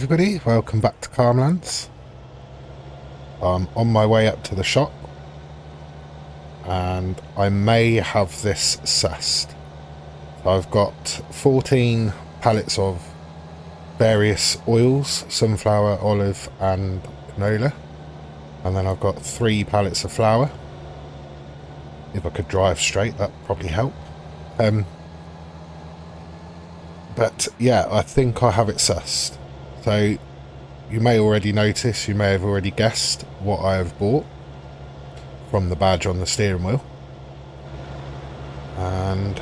everybody, welcome back to Calmlands. I'm on my way up to the shop and I may have this assessed. So I've got 14 pallets of various oils, sunflower, olive and canola, and then I've got 3 pallets of flour. If I could drive straight, that'd probably help. But yeah, I think I have it sussed. So you may already notice, you may have already guessed what I have bought from the badge on the steering wheel. And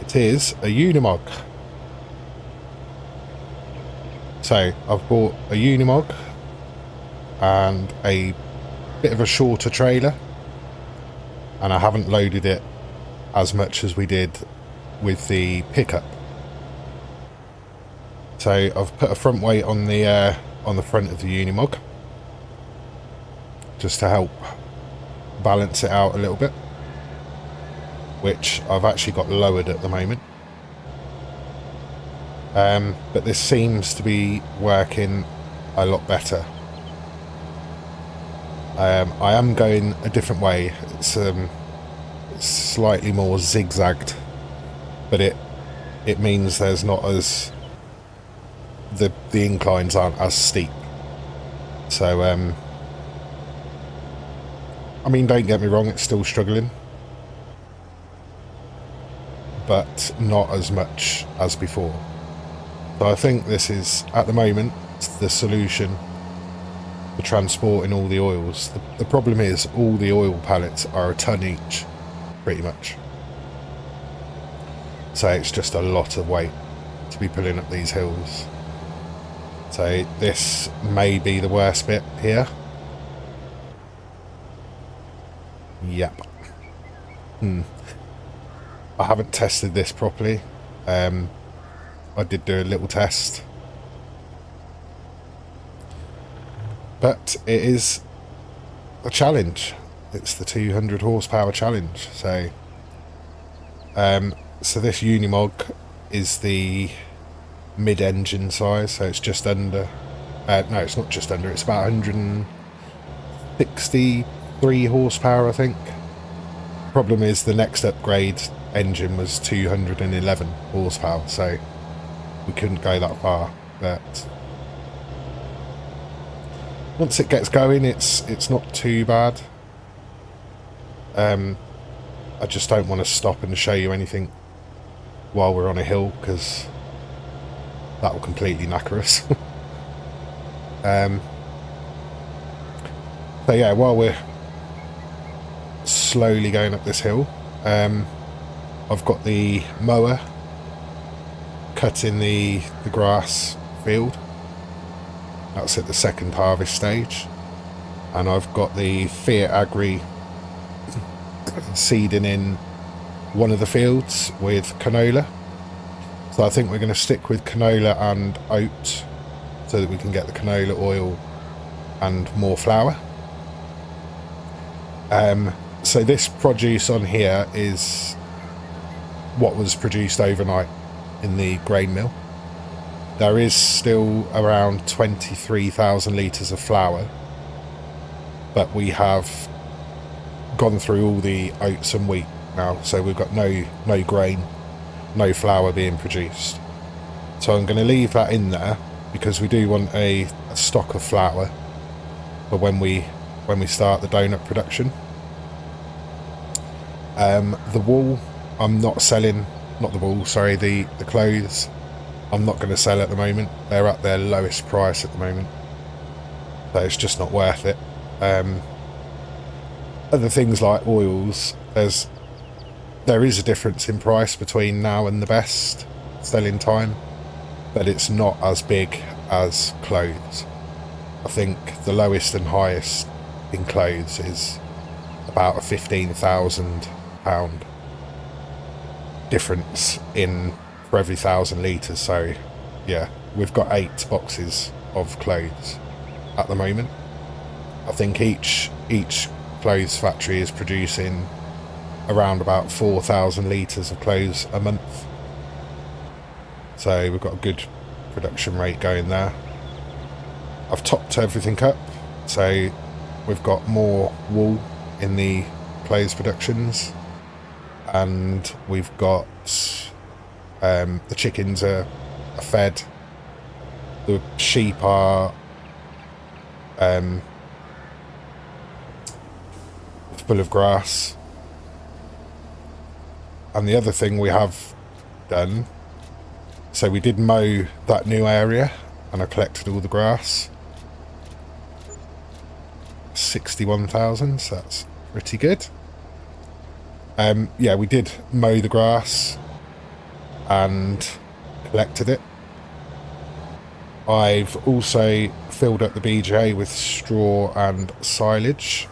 it is a Unimog. So I've bought a Unimog and a bit of a shorter trailer, and I haven't loaded it as much as we did with the pickup. So I've put a front weight on the front of the Unimog just to help balance it out a little bit, which I've actually got lowered at the moment. But this seems to be working a lot better. I am going a different way. It's slightly more zigzagged, but it means there's not as the inclines aren't as steep. So I mean, don't get me wrong, it's still struggling, but not as much as before. So I think this is, at the moment, the solution for transporting all the oils. The problem is all the oil pallets are a ton each, pretty much. So it's just a lot of weight to be pulling up these hills. So this may be the worst bit here. Yep. I haven't tested this properly. I did do a little test, but it is a challenge. It's the 200 horsepower challenge. So so this Unimog is the mid-engine size, so it's just under no, it's not just under, it's about 163 horsepower, I think. Problem is the next upgrade engine was 211 horsepower, so we couldn't go that far. But once it gets going, it's not too bad. I just don't want to stop and show you anything while we're on a hill, because that will completely knacker us. So yeah, while we're slowly going up this hill, I've got the mower cutting the grass field. That's at the second harvest stage, and I've got the Fiat Agri seeding in one of the fields with canola. So I think we're going to stick with canola and oat so that we can get the canola oil and more flour. So this produce on here is what was produced overnight in the grain mill. There is still around 23,000 litres of flour, but we have gone through all the oats and wheat now, so we've got no grain, no flour being produced. So I'm going to leave that in there because we do want a stock of flour for when we start the donut production. The wool I'm not selling, not the wool, sorry, the clothes I'm not going to sell at the moment. They're at their lowest price at the moment, so it's just not worth it. Other things like oils, there is a difference in price between now and the best selling time, but it's not as big as clothes. I think the lowest and highest in clothes is about a £15,000 difference in for every 1,000 litres. So yeah, we've got 8 boxes of clothes at the moment. I think each clothes factory is producing around about 4,000 litres of clothes a month. So we've got a good production rate going there. I've topped everything up, so we've got more wool in the clothes productions, and we've got the chickens are fed, the sheep are full of grass, and the other thing we have done, so we did mow that new area and I collected all the grass, 61,000, so that's pretty good. Yeah, we did mow the grass and collected it. I've also filled up the BJ with straw and silage.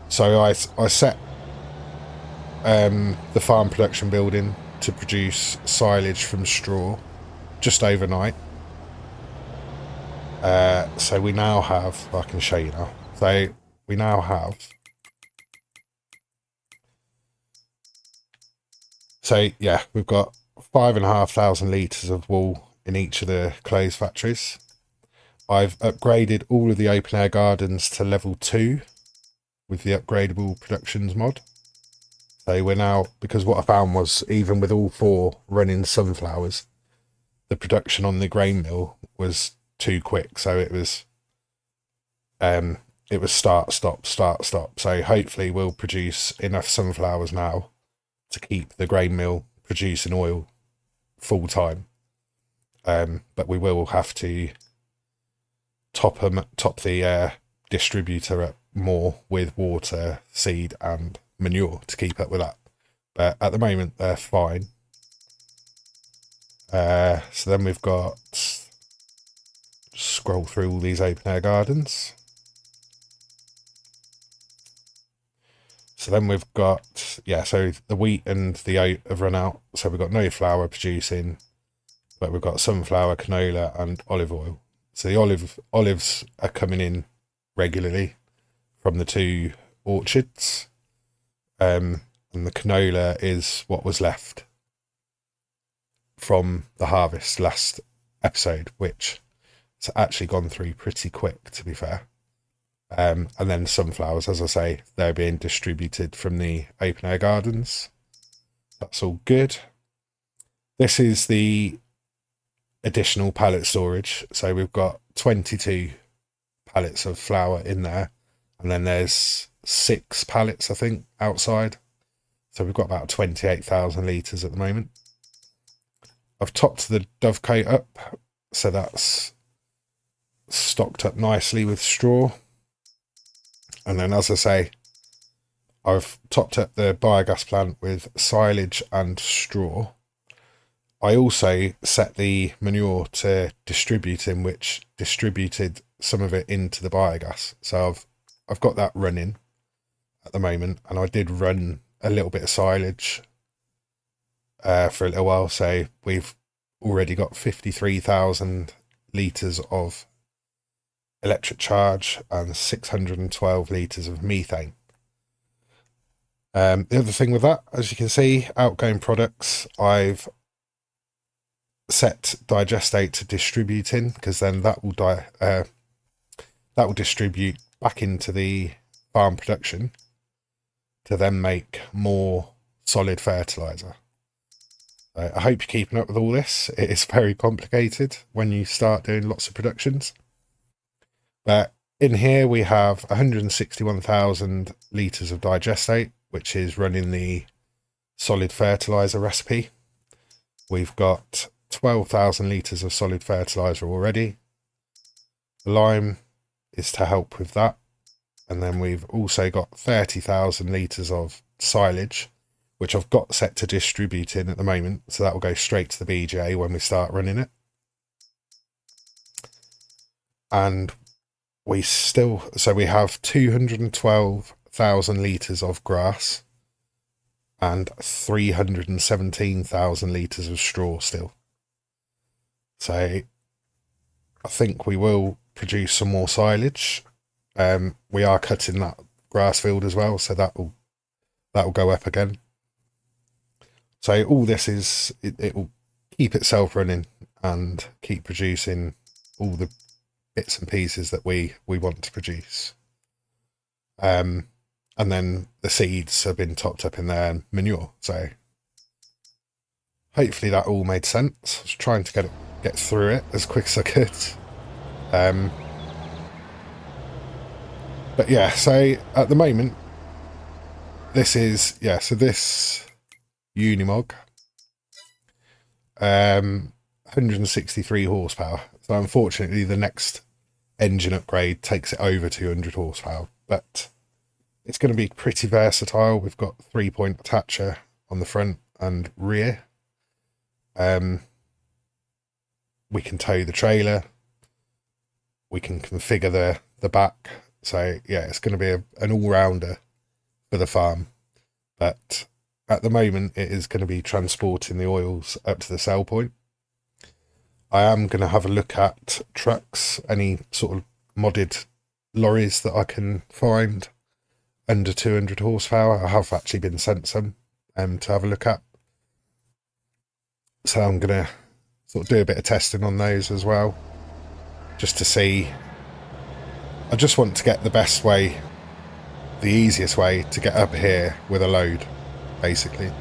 So I set the farm production building to produce silage from straw just overnight. So we now have, I can show you now. So we now have, so yeah, we've got 5,500 litres of wool in each of the clothes factories. I've upgraded all of the open air gardens to level 2 with the upgradable productions mod. So we're now, because what I found was even with all 4 running sunflowers, the production on the grain mill was too quick. So it was start, stop, start, stop. So hopefully we'll produce enough sunflowers now to keep the grain mill producing oil full time. But we will have to top the distributor up more with water, seed and manure to keep up with that. But at the moment they're fine. So then we've got, scroll through all these open air gardens. So then we've got, yeah, so the wheat and the oat have run out. So we've got no flour producing, but we've got sunflower, canola and olive oil. So the olives are coming in regularly from the 2 orchards. And the canola is what was left from the harvest last episode, which has actually gone through pretty quick, to be fair. And then sunflowers, as I say, they're being distributed from the open air gardens. That's all good. This is the additional pallet storage. So we've got 22 pallets of flour in there, and then there's 6 pallets, I think, outside. So we've got about 28,000 litres at the moment. I've topped the dovecote up, so that's stocked up nicely with straw. And then, as I say, I've topped up the biogas plant with silage and straw. I also set the manure to distributing, which distributed some of it into the biogas. So I've got that running at the moment, and I did run a little bit of silage for a little while. So we've already got 53,000 litres of electric charge and 612 litres of methane. The other thing with that, as you can see, outgoing products, I've set digestate to distributing, because then that will distribute back into the farm production to then make more solid fertilizer. I hope you're keeping up with all this. It is very complicated when you start doing lots of productions. But in here we have 161,000 litres of digestate, which is running the solid fertilizer recipe. We've got 12,000 litres of solid fertilizer already. Lime is to help with that. And then we've also got 30,000 litres of silage, which I've got set to distributing at the moment. So that will go straight to the BJ when we start running it. And we have 212,000 litres of grass and 317,000 litres of straw still. So I think we will produce some more silage. We are cutting that grass field as well, so that will go up again. So all this it will keep itself running and keep producing all the bits and pieces that we want to produce. And then the seeds have been topped up in there and manure. So hopefully that all made sense. I was trying to get through it as quick as I could. But yeah, so at the moment, this is, so this Unimog, 163 horsepower. So unfortunately, the next engine upgrade takes it over 200 horsepower, but it's going to be pretty versatile. We've got 3-point attacher on the front and rear. We can tow the trailer. We can configure the back. So yeah, it's going to be an all-rounder for the farm. But at the moment, it is going to be transporting the oils up to the sell point. I am going to have a look at trucks, any sort of modded lorries that I can find under 200 horsepower. I have actually been sent some to have a look at. So I'm going to sort of do a bit of testing on those as well, just to see. I just want to get the best way, the easiest way to get up here with a load, basically,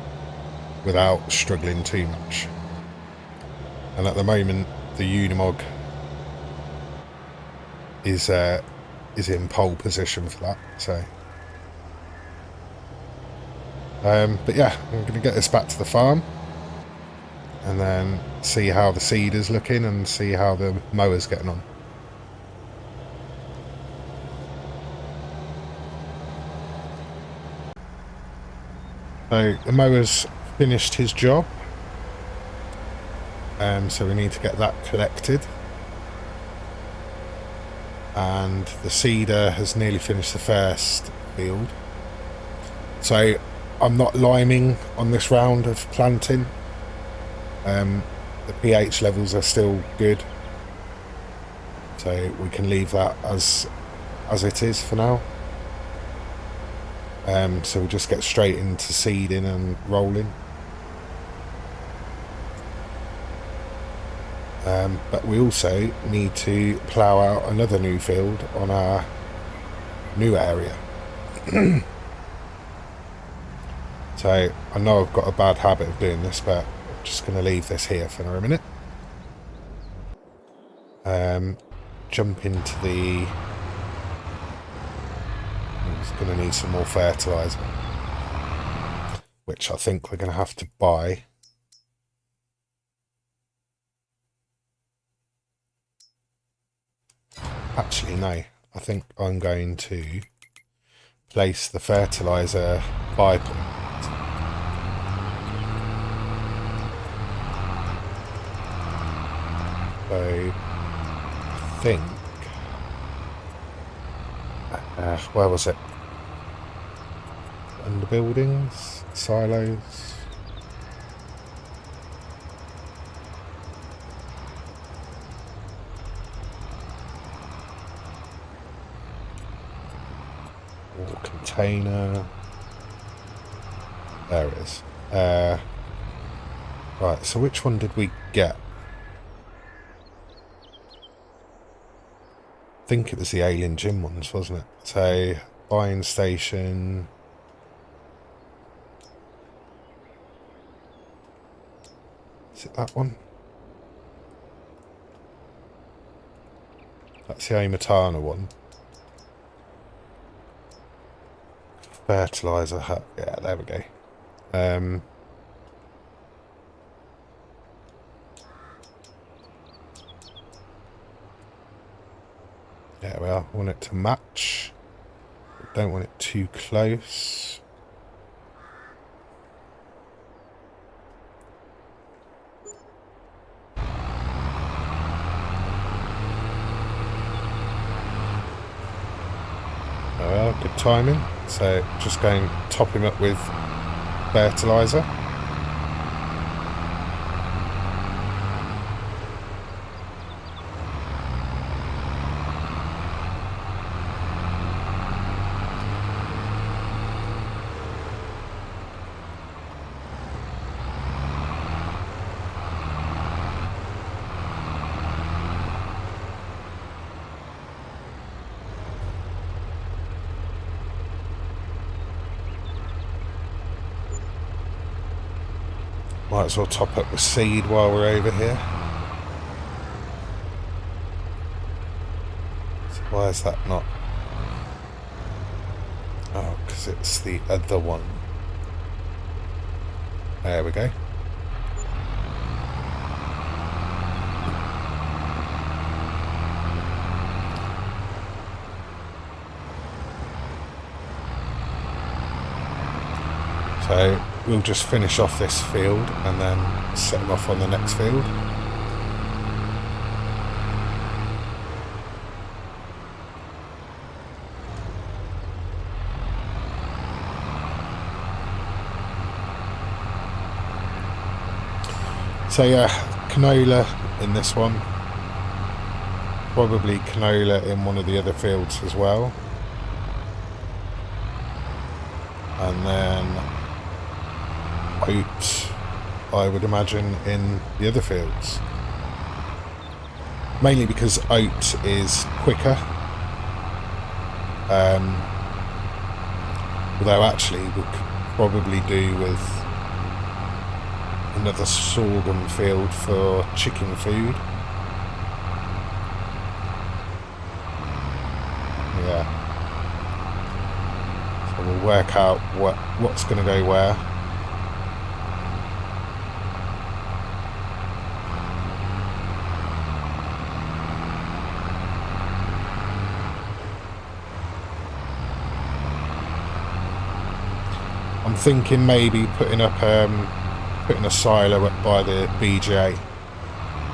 without struggling too much. And at the moment, the Unimog is in pole position for that. So, but yeah, I'm going to get this back to the farm, and then see how the seed is looking and see how the mower's getting on. So the mower's finished his job, so we need to get that collected, and the seeder has nearly finished the first field. So I'm not liming on this round of planting. The pH levels are still good, so we can leave that as it is for now. So we'll just get straight into seeding and rolling. But we also need to plough out another new field on our new area. So I know I've got a bad habit of doing this, but I'm just going to leave this here for a minute. Jump into the... It's going to need some more fertiliser, which I think we're going to have to buy. Actually, no. I think I'm going to place the fertiliser buy point. So, I think... where was it? Under buildings, silos. Or container. There it is. Right, so which one did we get? I think it was the Alien Gym ones, wasn't it? So, buying station. Is it that one? That's the Amatana one. Fertiliser hut. Yeah, there we go. There we are. I want it to match. Don't want it too close. Well, good timing. So just going top him up with fertiliser. Might as well top up the seed while we're over here. So why is that not? Oh, because it's the other one. There we go. So we'll just finish off this field and then set them off on the next field. So yeah, canola in this one. Probably canola in one of the other fields as well. And then oat, I would imagine, in the other fields. Mainly because oat is quicker. Although actually we could probably do with another sorghum field for chicken food. Yeah. So we'll work out what's going to go where. I'm thinking maybe putting a silo up by the BGA,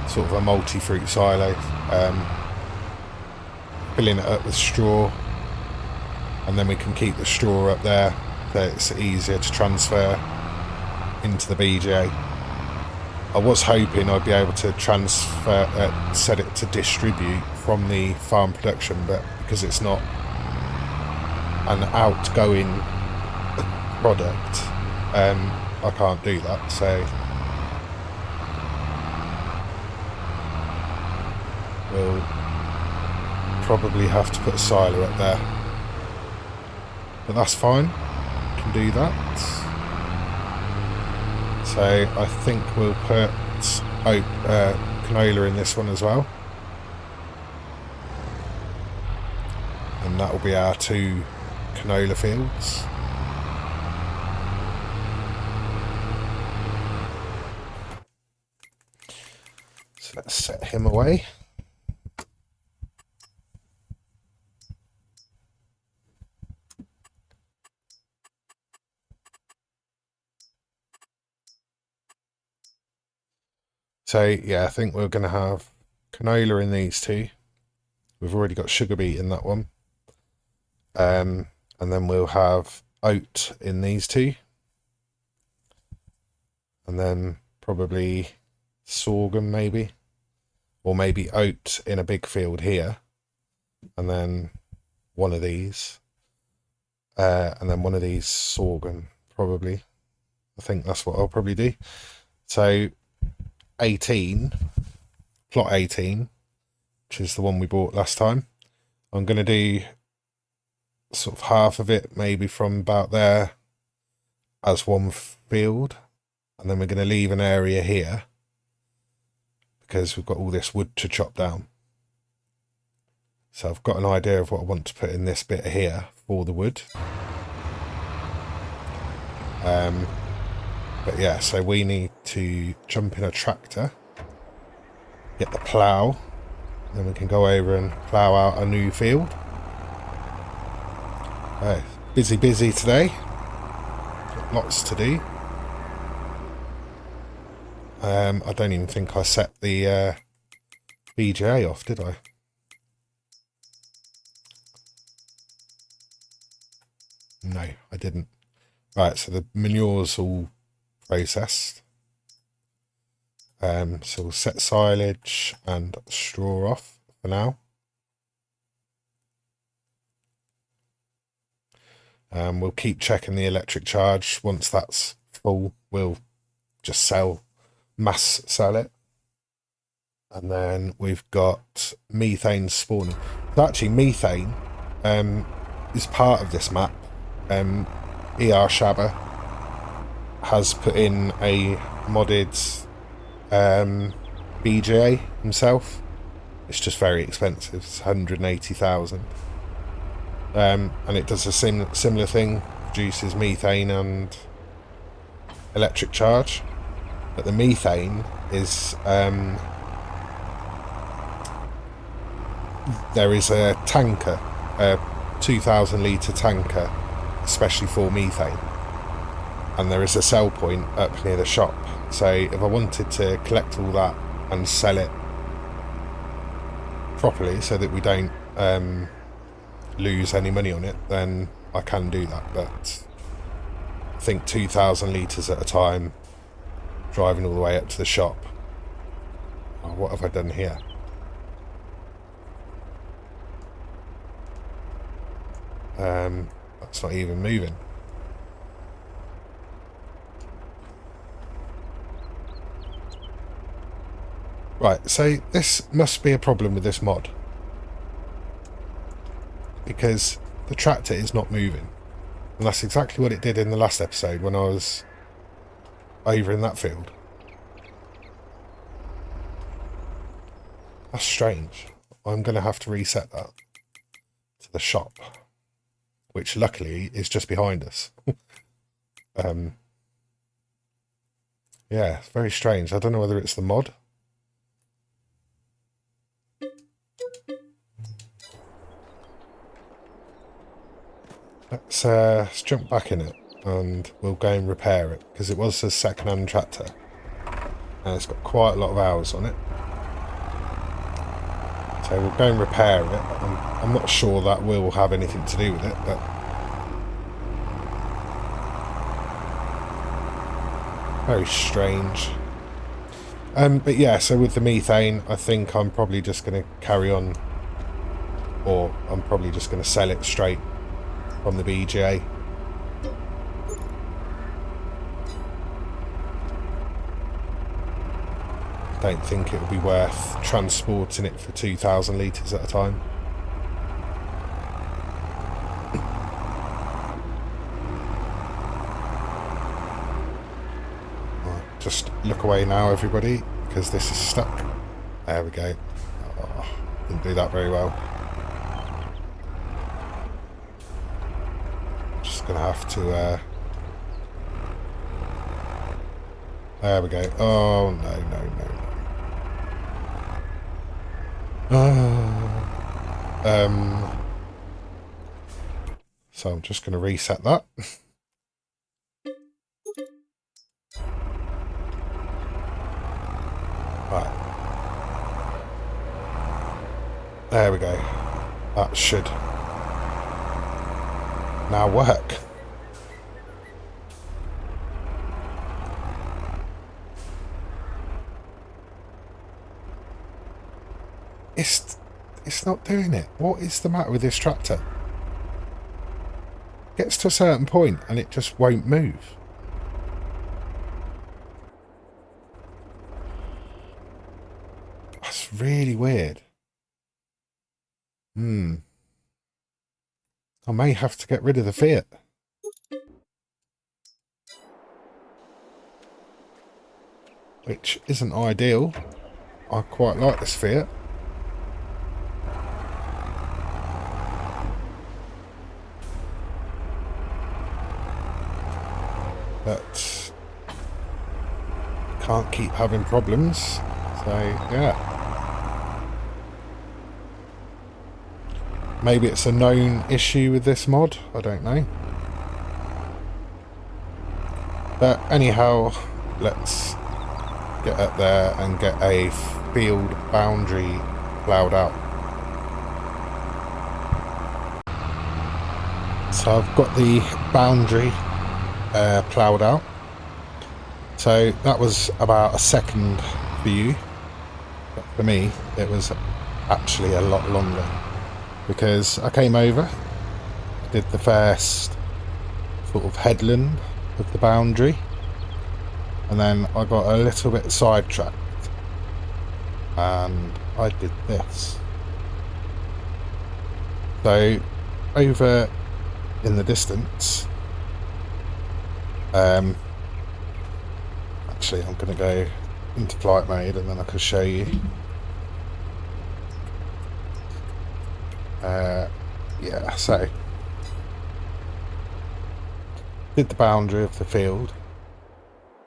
sort of a multi-fruit silo, filling it up with straw, and then we can keep the straw up there so it's easier to transfer into the BGA. I was hoping I'd be able to set it to distribute from the farm production, but because it's not an outgoing product, I can't do that, so we'll probably have to put a silo up there, but that's fine, we can do that. So I think we'll put canola in this one as well, and that will be our 2 canola fields. Let's set him away. So yeah, I think we're going to have canola in these 2. We've already got sugar beet in that one. And then we'll have oat in these 2. And then probably sorghum maybe. Or maybe oat in a big field here, and then one of these, and then one of these sorghum, probably. I think that's what I'll probably do. So 18, plot 18, which is the one we bought last time. I'm going to do sort of half of it, maybe from about there, as one field, and then we're going to leave an area here, because we've got all this wood to chop down. So I've got an idea of what I want to put in this bit here for the wood. But yeah, so we need to jump in a tractor, get the plough, then we can go over and plough out a new field. Busy today. Got lots to do. I don't even think I set the BGA off, did I? No, I didn't. Right, so the manure's all processed. So we'll set silage and straw off for now. We'll keep checking the electric charge. Once that's full, we'll just mass sell it. And then we've got methane spawning. So actually methane is part of this map. erShaba has put in a modded BGA himself. It's just very expensive. It's 180,000. And it does a similar thing, produces methane and electric charge. But the methane is there is a tanker, a 2,000 litre tanker, especially for methane, and there is a sell point up near the shop. So if I wanted to collect all that and sell it properly so that we don't lose any money on it, then I can do that. But I think 2,000 litres at a time, driving all the way up to the shop. Oh, what have I done here? That's not even moving. Right, so this must be a problem with this mod, because the tractor is not moving, and that's exactly what it did in the last episode when I was over in that field. That's strange. I'm going to have to reset that to the shop, which luckily is just behind us. Yeah, it's very strange. I don't know whether it's the mod. Let's jump back in it and we'll go and repair it, because it was a second-hand tractor and it's got quite a lot of hours on it. So we'll go and repair it. I'm not sure that will have anything to do with it, but very strange. But yeah, so with the methane, I think I'm probably just going to carry on, or I'm probably just going to sell it straight from the BGA. I don't think it would be worth transporting it for 2,000 litres at a time. Right, just look away now, everybody, because this is stuck. There we go. Oh, didn't do that very well. Just gonna have to there we go. Oh no, no, no, no. So I'm just gonna reset that. Right. There we go. That should now work. It's not doing it. What is the matter with this tractor? Gets to a certain point and it just won't move. That's really weird. I may have to get rid of the Fiat. Which isn't ideal. I quite like this Fiat. But can't keep having problems. So yeah. Maybe it's a known issue with this mod, I don't know. But anyhow, let's get up there and get a field boundary plowed out. So I've got the boundary ploughed out. So that was about a second for you, but for me it was actually a lot longer, because I came over, did the first sort of headland of the boundary, and then I got a little bit sidetracked and I did this. So over in the distance, actually, I'm going to go into flight mode and then I can show you. Yeah, so did the boundary of the field.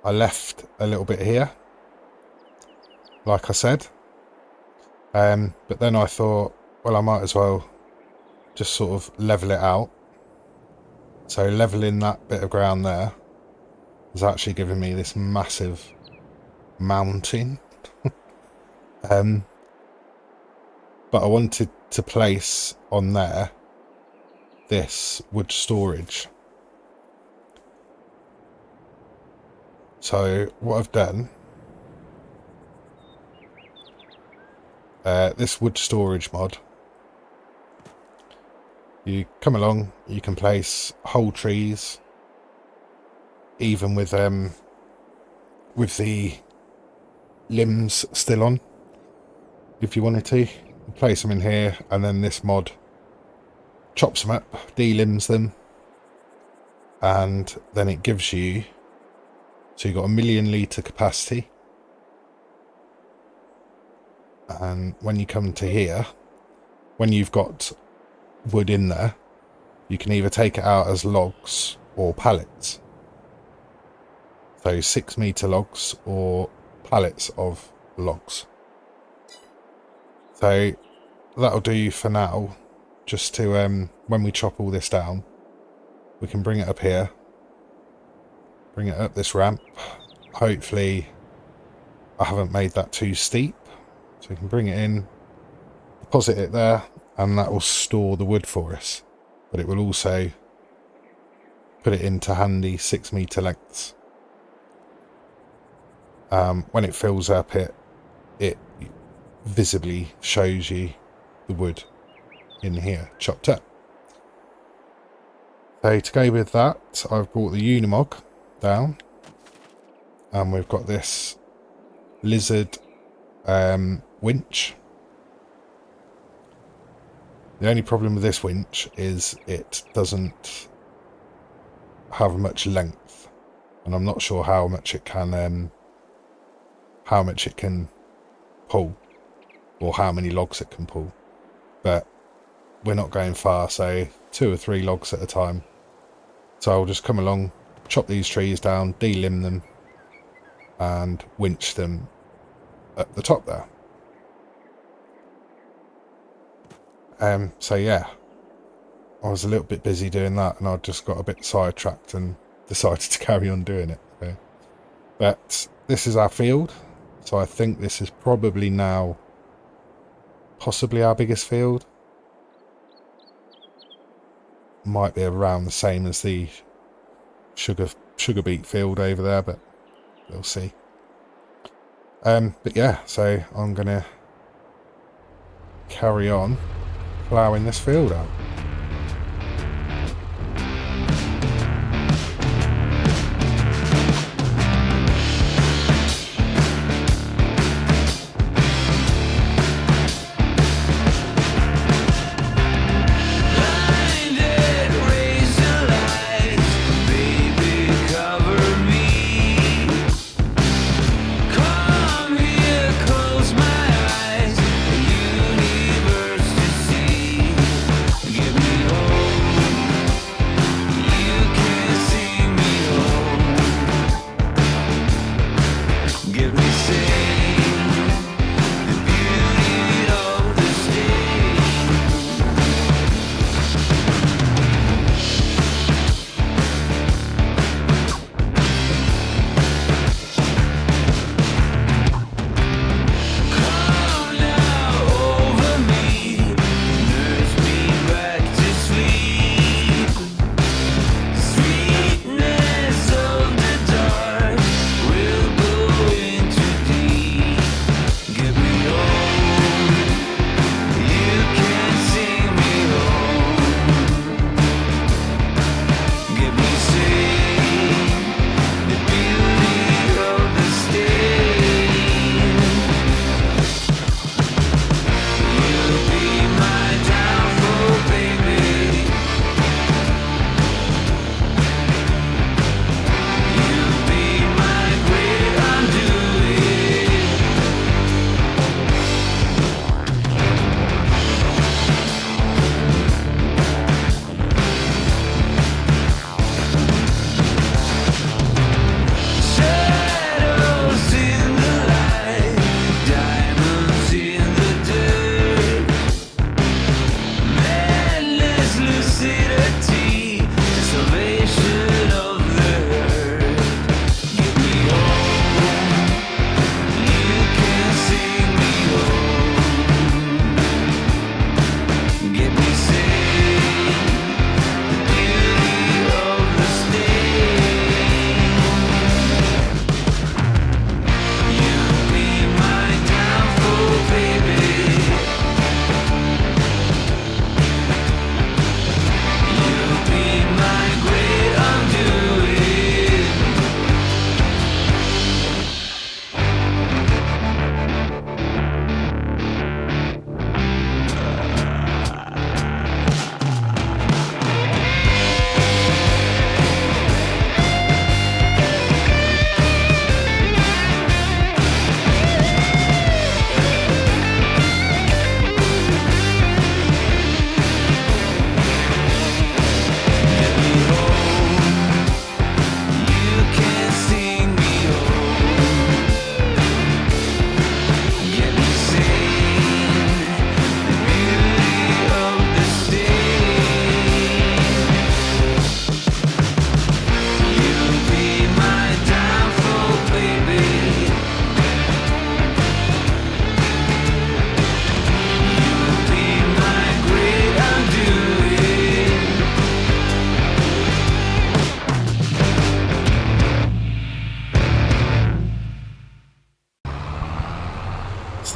I left a little bit here, like I said, but then I thought, well, I might as well just sort of level it out. So leveling that bit of ground there has actually given me this massive mountain. But I wanted to place on there this wood storage. So what I've done, this wood storage mod, you come along, you can place whole trees, even with the limbs still on, if you wanted to. You place them in here, and then this mod chops them up, delimbs them, and then it gives you, so you've got 1,000,000 litre capacity. And when you come to here, when you've got wood in there, you can either take it out as logs or pallets. So 6 metre logs or pallets of logs. So that'll do for now, just to when we chop all this down, we can bring it up here, bring it up this ramp. Hopefully I haven't made that too steep, so we can bring it in, deposit it there, and that will store the wood for us, but it will also put it into handy 6 metre lengths. When it fills up, it visibly shows you the wood in here chopped up. So to go with that, I've brought the Unimog down, and we've got this lizard winch. The only problem with this winch is it doesn't have much length, and I'm not sure how much it can pull, or how many logs it can pull. But we're not going far, so 2 or 3 logs at a time. So I'll just come along, chop these trees down, delimb them, and winch them at the top there. So yeah, I was a little bit busy doing that, and I just got a bit sidetracked and decided to carry on doing it. So. But this is our field, so I think this is probably now possibly our biggest field. Might be around the same as the sugar beet field over there, but we'll see. But yeah, so I'm gonna carry on ploughing this field out. Give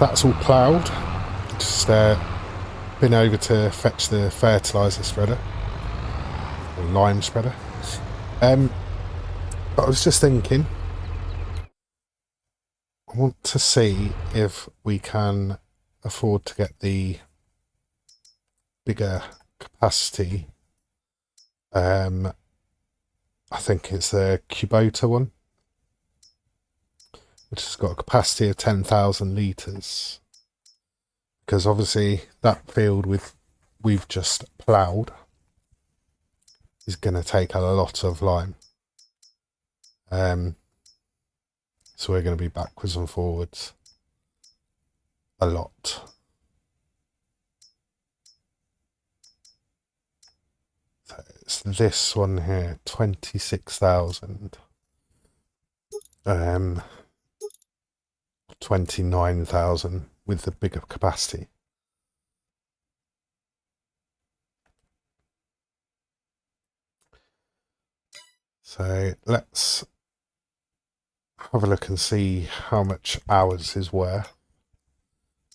that's all ploughed. Just been over to fetch the fertiliser spreader, or lime spreader. But I was just thinking, I want to see if we can afford to get the bigger capacity. I think it's the Kubota one, which has got a capacity of 10,000 litres. Because obviously that field we've just ploughed is going to take a lot of lime. So we're going to be backwards and forwards a lot. So it's this one here, 26,000. 29,000 with the bigger capacity. So let's have a look and see how much ours is worth.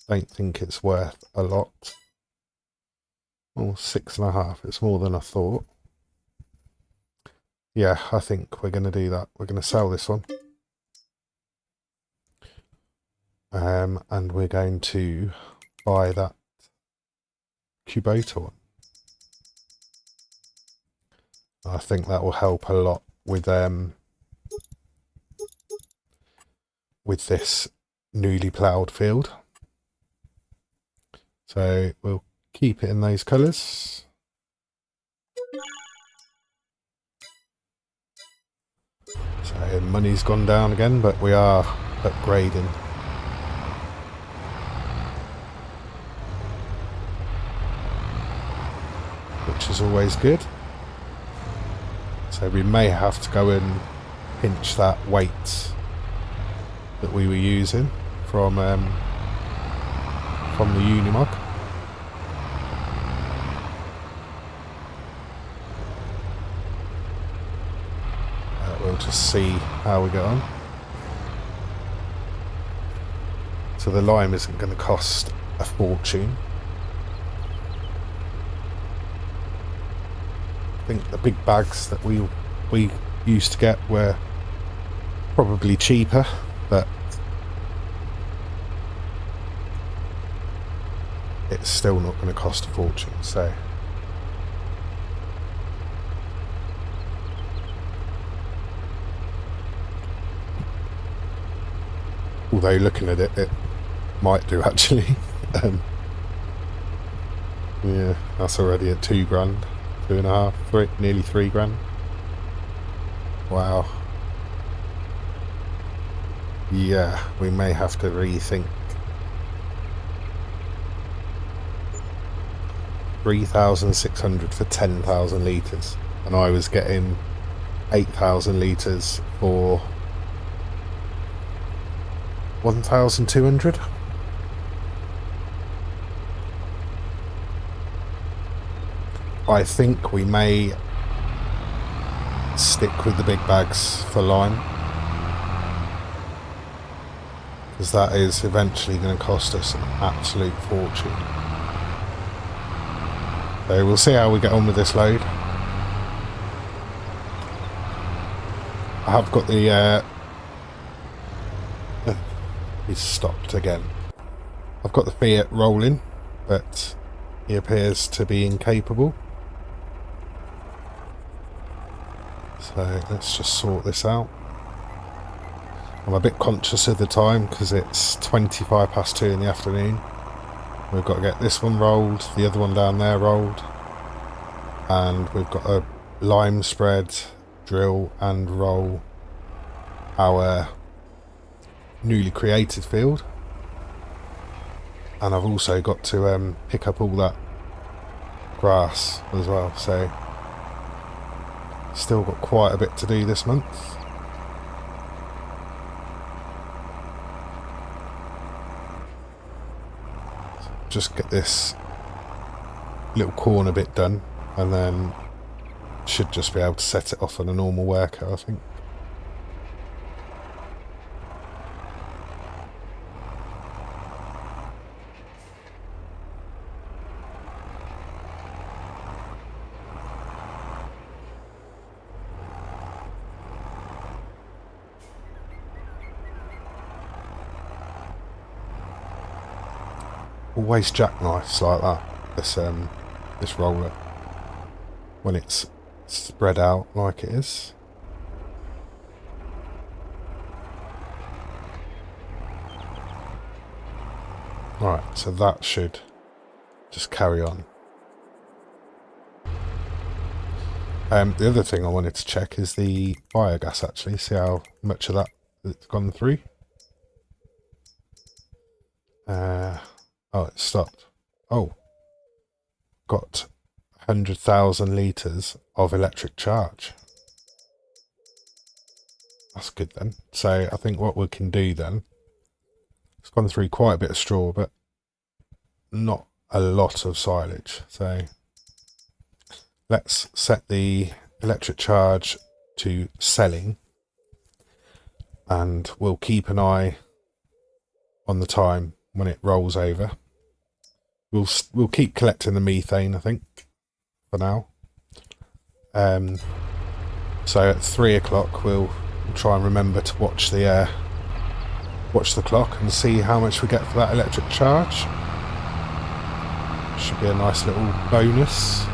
Don't think it's worth a lot. Oh, 6.5. It's more than I thought. Yeah, I think we're going to do that. We're going to sell this one. And we're going to buy that Kubota one. I think that will help a lot with this newly ploughed field. So we'll keep it in those colours. So money's gone down again, but we are upgrading. Which is always good. So we may have to go and pinch that weight that we were using from the Unimog. We'll just see how we get on. So the lime isn't going to cost a fortune. I think the big bags that we used to get were probably cheaper, but it's still not going to cost a fortune. So although looking at it, it might do actually. Yeah, that's already at £2 grand. 2.5, 3, nearly 3 grand. Wow. Yeah, we may have to rethink. 3,600 for 10,000 litres, and I was getting 8,000 litres for 1,200. I think we may stick with the big bags for lime, because that is eventually going to cost us an absolute fortune. So we'll see how we get on with this load. I have got the he's stopped again. I've got the Fiat rolling, but he appears to be incapable. So let's just sort this out. I'm a bit conscious of the time because it's 25 past 2 in the afternoon. We've got to get this one rolled, the other one down there rolled, and we've got a lime spread, drill and roll our newly created field. And I've also got to pick up all that grass as well, so still got quite a bit to do this month. Just get this little corner bit done, and then should just be able to set it off on a normal worker, I think. always jackknifes like that. This roller, when it's spread out like it is. Right, so that should just carry on. The other thing I wanted to check is the biogas, actually, see how much of that it's gone through. Oh, it stopped. Oh, got 100,000 litres of electric charge. That's good then. So I think what we can do then, it's gone through quite a bit of straw, but not a lot of silage. So let's set the electric charge to selling, and we'll keep an eye on the time when it rolls over. We'll keep collecting the methane, I think, for now. So at 3 o'clock we'll try and remember to watch the clock and see how much we get for that electric charge. Should be a nice little bonus.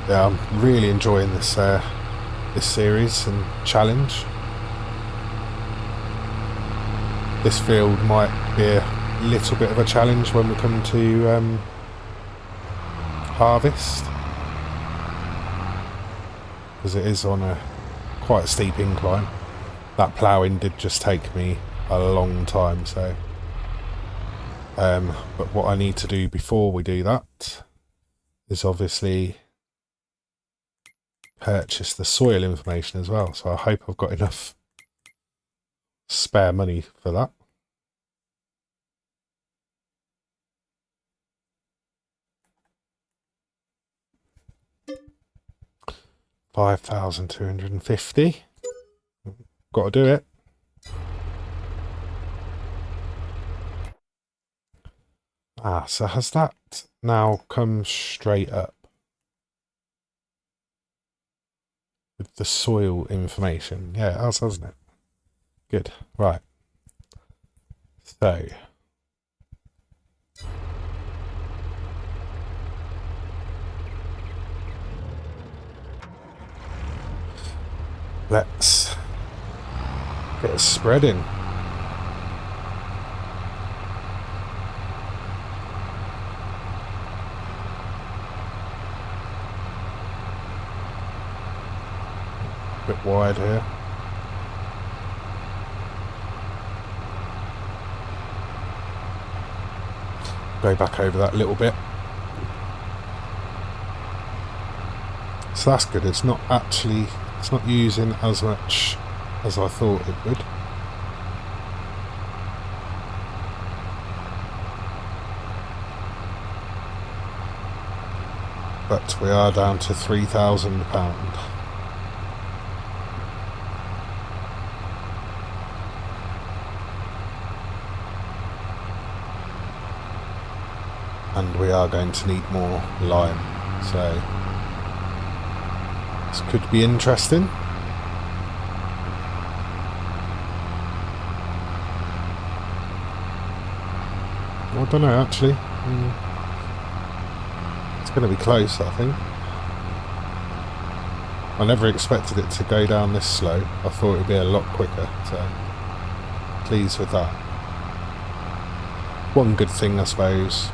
Yeah, I'm really enjoying this series and challenge. This field might be a little bit of a challenge when we come to harvest, because it is on quite a steep incline. That ploughing did just take me a long time, so but what I need to do before we do that is obviously purchase the soil information as well, so I hope I've got enough spare money for that. $5,250. Got to do it. So has that now come straight up with the soil information? Yeah, it has, hasn't it? Good. Right. So let's get it spreading. A bit wide here. Go back over that little bit. So that's good. It's not using as much as I thought it would. But we are down to £3,000. And we are going to need more lime, so this could be interesting. I don't know, actually. It's going to be close, I think. I never expected it to go down this slow. I thought it would be a lot quicker, so pleased with that. One good thing, I suppose.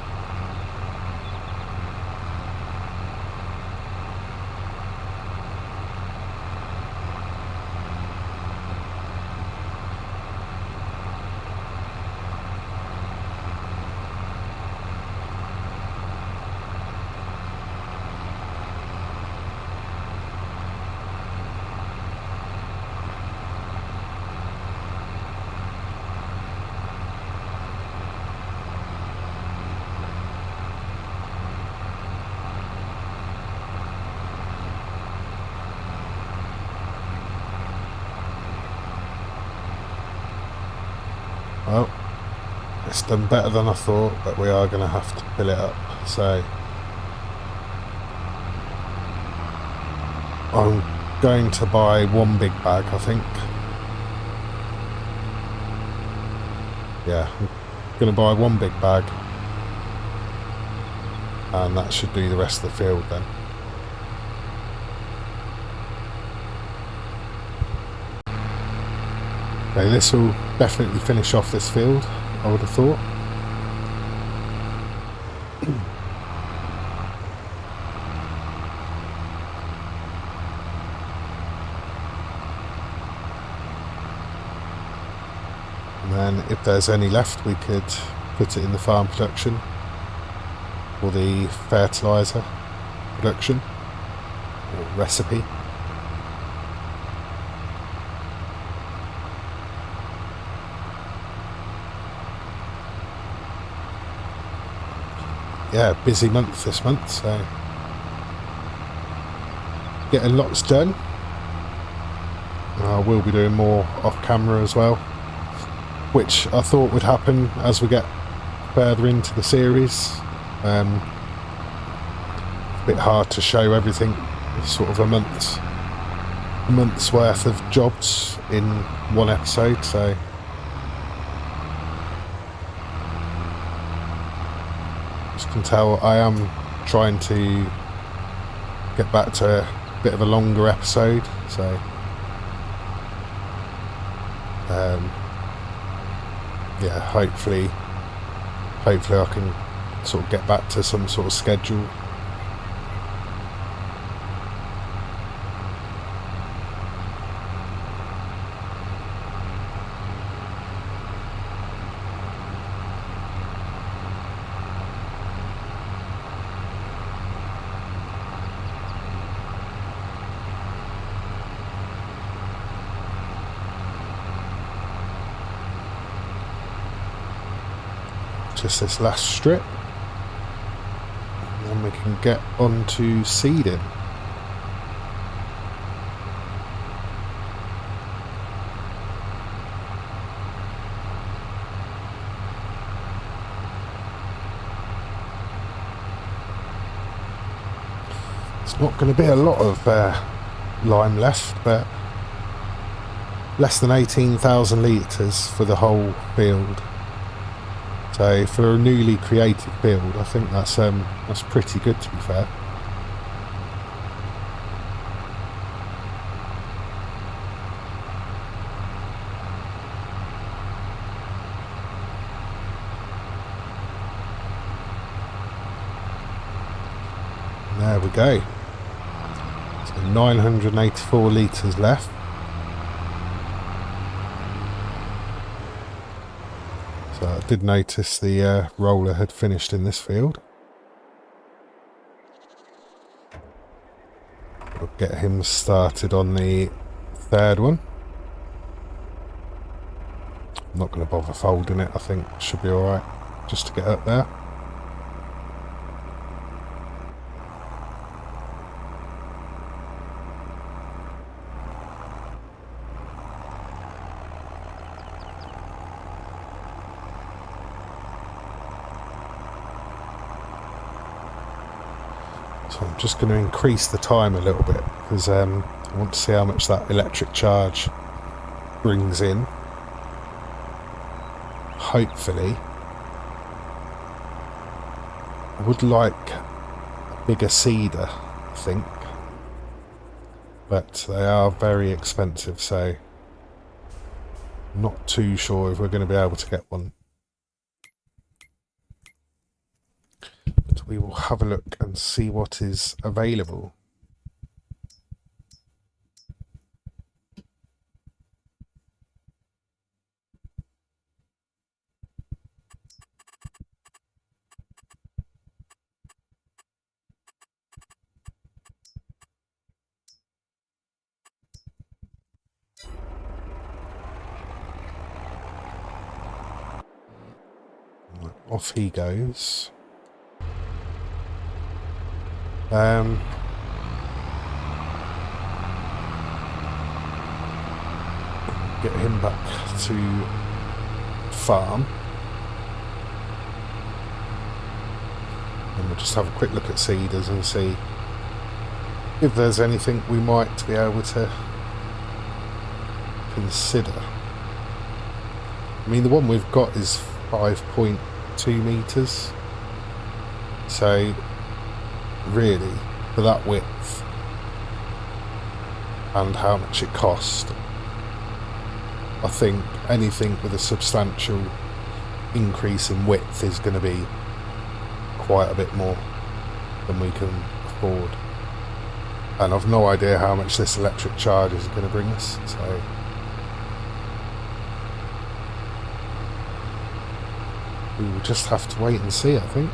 Well, It's done better than I thought, but we are going to have to fill it up. So I'm going to buy one big bag, I think. Yeah, I'm going to buy one big bag, and that should do the rest of the field then. Okay, this will definitely finish off this field, I would have thought. And then if there's any left, we could put it in the farm production or the fertiliser production or recipe. Yeah, busy month this month, so getting lots done. I will be doing more off camera as well, which I thought would happen as we get further into the series. A bit hard to show everything. It's sort of a month's worth of jobs in one episode, so as you can tell, I am trying to get back to a bit of a longer episode, so yeah, hopefully I can sort of get back to some sort of schedule. Just this last strip, and then we can get on to seeding. It's not going to be a lot of lime left, but less than 18,000 litres for the whole field. So for a newly created field, I think that's pretty good, to be fair. And there we go. So 984 litres left. So I did notice the roller had finished in this field. We'll get him started on the third one. I'm not going to bother folding it, I think it should be alright just to get up there. So I'm just going to increase the time a little bit because I want to see how much that electric charge brings in. Hopefully. I would like a bigger seeder, I think. But they are very expensive, so I'm not too sure if we're going to be able to get one. We will have a look and see what is available. Off he goes. Get him back to farm. we'll just have a quick look at cedars and see if there's anything we might be able to consider. I mean, the one we've got is 5.2 metres, so really for that width and how much it cost, I think anything with a substantial increase in width is going to be quite a bit more than we can afford, and I've no idea how much this electric charge is going to bring us, so we will just have to wait and see, I think.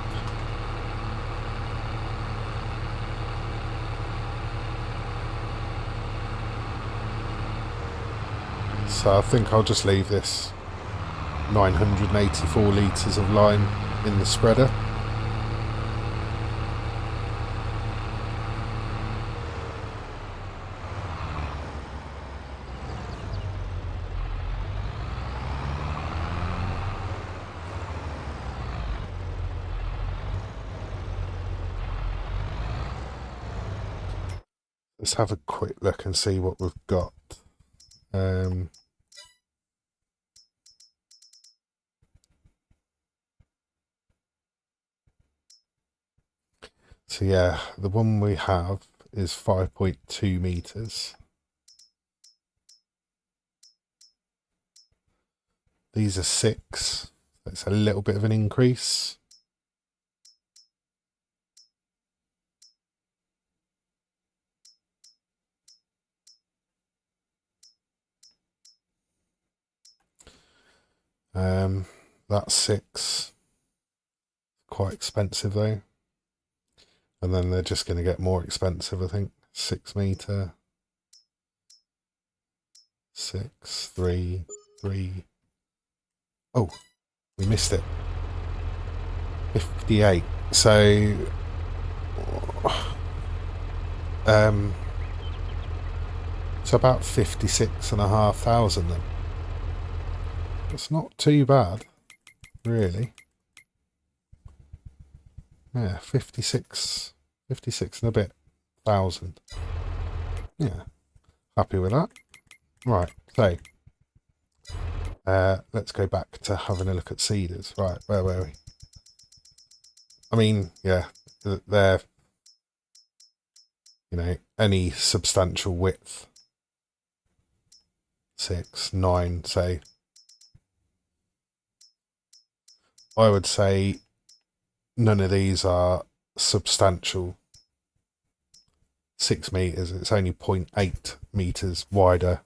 So I think I'll just leave this 984 litres of lime in the spreader. Let's have a quick look and see what we've got. So yeah, the one we have is 5.2 metres. These are 6. That's a little bit of an increase. That's 6. Quite expensive though. And then they're just going to get more expensive, I think. 6 metre. 6, 3, 3. Oh, we missed it. 58. So, it's about 56,500 then. It's not too bad, really. Yeah, 56 and a bit thousand. Yeah, happy with that. Right, so let's go back to having a look at cedars. Right, where were we? I mean, yeah, they're, you know, any substantial width. 6, 9, say. I would say none of these are substantial. 6 metres, it's only 0.8 metres wider,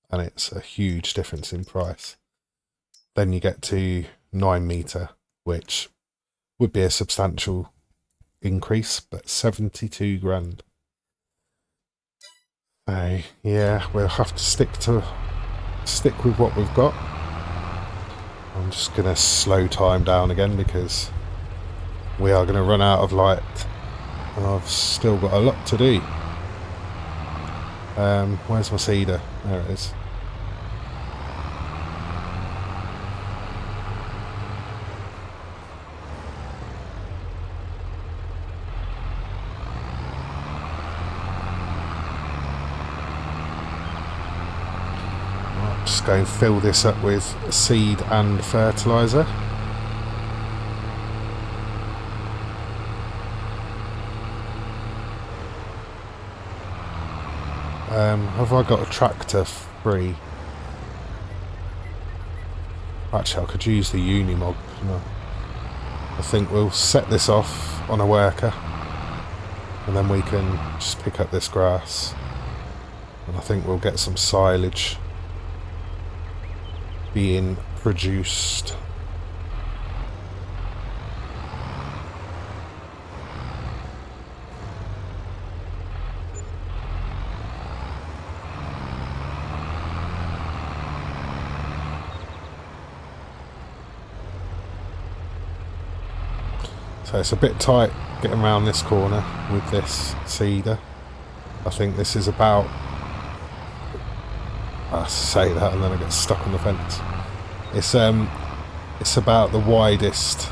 and it's a huge difference in price. Then you get to 9 metre, which would be a substantial increase, but 72 grand. So yeah, we'll have to stick with what we've got. I'm just gonna slow time down again because we are going to run out of light and I've still got a lot to do. Where's my cedar? There it is. Right, just go and fill this up with seed and fertiliser. Have I got a tractor free? Actually, I could use the Unimog. No. I think we'll set this off on a worker and then we can just pick up this grass, and I think we'll get some silage being produced. So it's a bit tight getting around this corner with this cedar. I think this is about, I say that and then I get stuck on the fence. It's about the widest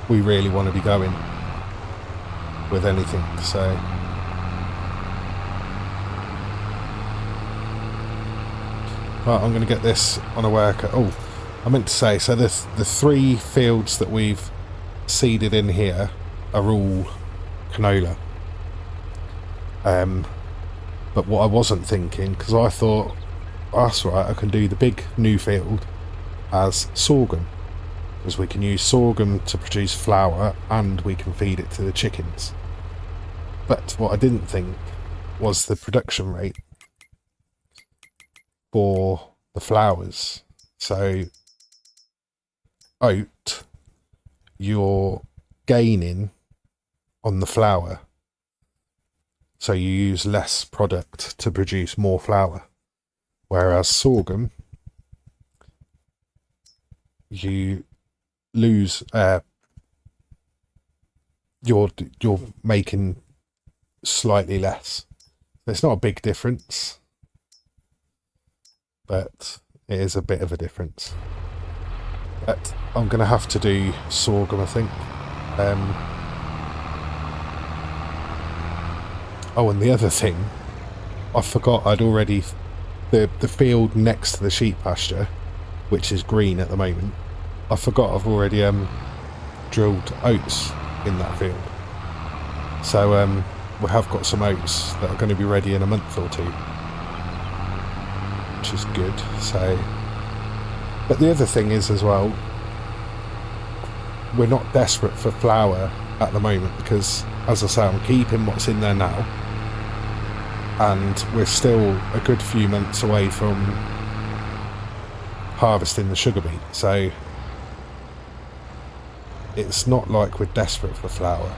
we really want to be going with anything. So right, I'm going to get this on a worker. Oh, I meant to say, so the 3 fields that we've seeded in here are all canola. But what I wasn't thinking, because I thought, oh, that's right, I can do the big new field as sorghum, because we can use sorghum to produce flour and we can feed it to the chickens. But what I didn't think was the production rate for the flowers. So oat, you're gaining on the flour, so you use less product to produce more flour, whereas sorghum, you lose, you're making slightly less. It's not a big difference, but it is a bit of a difference. But I'm going to have to do sorghum, I think. Oh, and the other thing, I forgot I'd already... The field next to the sheep pasture, which is green at the moment, I forgot I've already drilled oats in that field. So we have got some oats that are going to be ready in a month or 2, which is good. So, but the other thing is as well, we're not desperate for flour at the moment because, as I say, I'm keeping what's in there now, and we're still a good few months away from harvesting the sugar beet, so it's not like we're desperate for flour.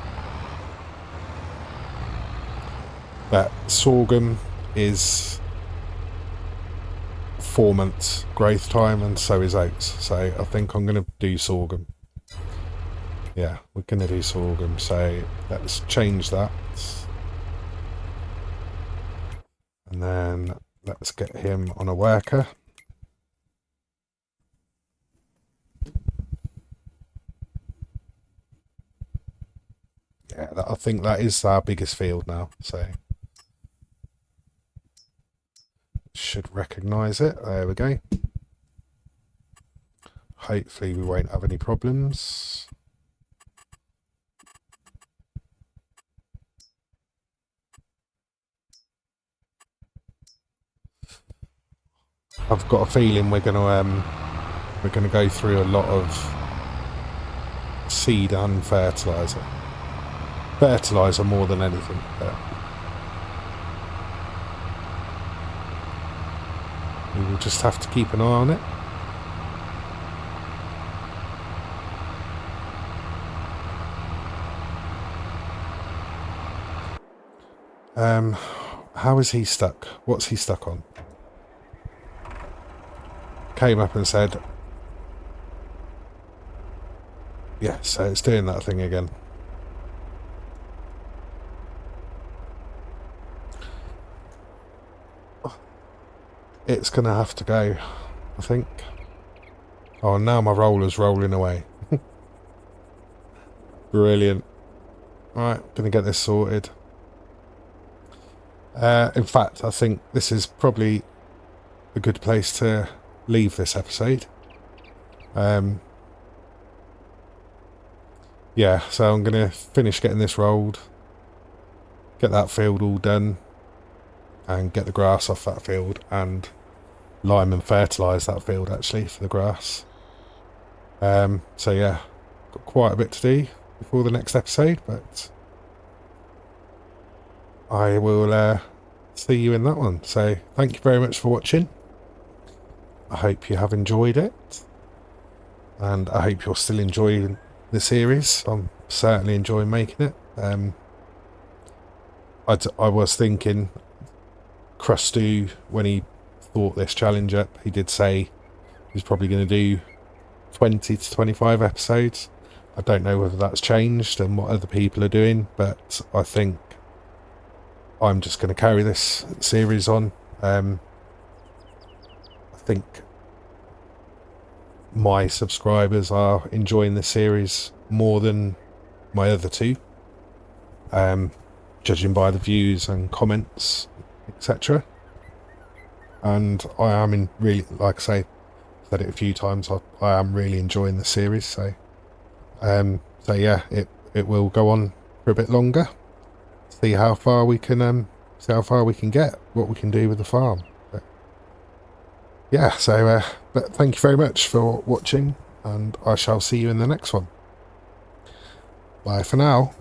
But sorghum is 4 months growth time, and so is oats, so I think I'm going to do sorghum. Yeah, we're going to do sorghum, so let's change that. And then let's get him on a worker. Yeah, I think that is our biggest field now, so should recognise it. There we go. Hopefully we won't have any problems. I've got a feeling we're gonna go through a lot of seed and fertiliser. Fertiliser more than anything. But we will just have to keep an eye on it. How is he stuck? What's he stuck on? Came up and said, yeah, so it's doing that thing again. It's going to have to go, I think. Oh, and now my roller's rolling away. Brilliant. Alright, going to get this sorted. In fact, I think this is probably a good place to leave this episode. Yeah, so I'm going to finish getting this rolled, get that field all done, and get the grass off that field, and lime and fertilise that field actually for the grass. So yeah, got quite a bit to do before the next episode, but I will see you in that one. So thank you very much for watching. I hope you have enjoyed it, and I hope you're still enjoying the series. I'm certainly enjoying making it. I was thinking, Crustu, when he thought this challenge up, he did say he's probably going to do 20 to 25 episodes. I don't know whether that's changed and what other people are doing, but I think I'm just going to carry this series on. I think my subscribers are enjoying this series more than my other two, judging by the views and comments, etc. And I am in really, like I say, I've said it a few times, I am really enjoying the series. So yeah, it will go on for a bit longer. See how far we can get, what we can do with the farm. But yeah, so but thank you very much for watching, and I shall see you in the next one. Bye for now.